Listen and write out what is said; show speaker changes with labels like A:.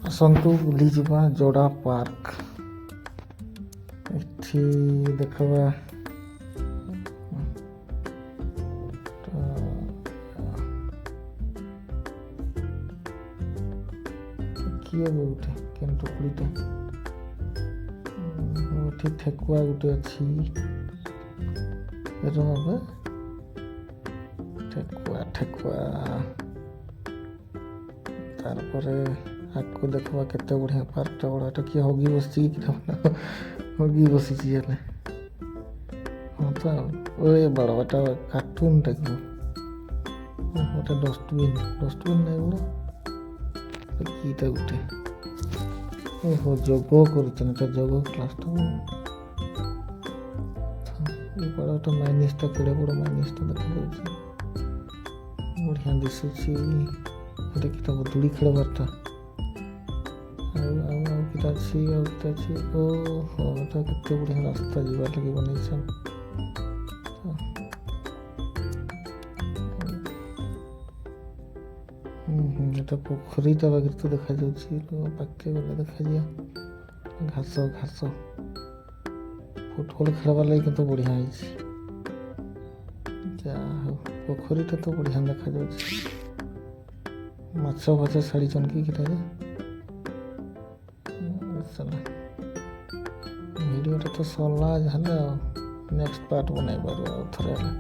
A: ଆସନ୍ତୁ ବୁଲିଯିବା ଯୋଡ଼ା ପାର୍କ। ଏଠି ଦେଖିବା କିଏ ଗୋଟେ କେନ୍ତୁକୁଳିଟା ଏଠି ଠେକୁଆ ଗୋଟେ ଅଛି। ଠେକୁଆ ତାପରେ ଆଗକୁ ଦେଖିବା କେତେ ବଢ଼ିଆ ପାର୍କଟା ବଡ଼। ଏଟା କିଏ ହଗି ବସିଛି କି ହଗି ବସିଛି ହେଲେ ହଁ ତ ଏ ବଡ଼ ଏଟା କାର୍ଟୁନଟା କି ଗୋଟେ ଡଷ୍ଟବିନ୍ ନାଇଁ ବଡ଼ କିଟା ଗୋଟେ ଓହୋ ଯୋଗ କରୁଛନ୍ତି। ଏଟା ଯୋଗ କ୍ଲାସ୍ଟା ବଡ଼ ଗୋଟେ ମାଇନିସ୍ଟା କେଡ଼େ ବଡ଼ ମାଇନିସ୍ଟା ଦେଖାଯାଉଛି ବଢ଼ିଆ ଦିଶୁଛି। ଏଟା କିଟା ଦୋଳି ଖେଳିବାରଟା ଆଉ କିଟା ଅଛି ଓହୋ ଏଟା କେତେ ବଢ଼ିଆ ରାସ୍ତା ଯିବାର ଲାଗି ବନେଇଛନ୍। ଏଟା ପୋଖରୀଟା ବାଗିର ତ ଦେଖାଯାଉଛି। ପାଖେ ଗଲେ ଦେଖାଯିବ ଘାସ ଫୁଟବଲ ଖେଳିବାର ଲାଗି କିନ୍ତୁ ବଢ଼ିଆ ହେଇଛି। ଯାହା ହଉ ପୋଖରୀଟା ତ ବଢ଼ିଆ ଦେଖାଯାଉଛି। ମାଛ ଛାଡ଼ିଛନ୍ କି କିଟା ଯେ ଭିଡ଼ିଓଟା ତ ସରିଲା ଯାହେଲେ ଆଉ ନେକ୍ସଟ ପାର୍ଟ ବନେଇ ପାରିବା ଆଉ ଥରେ ହେଲେ।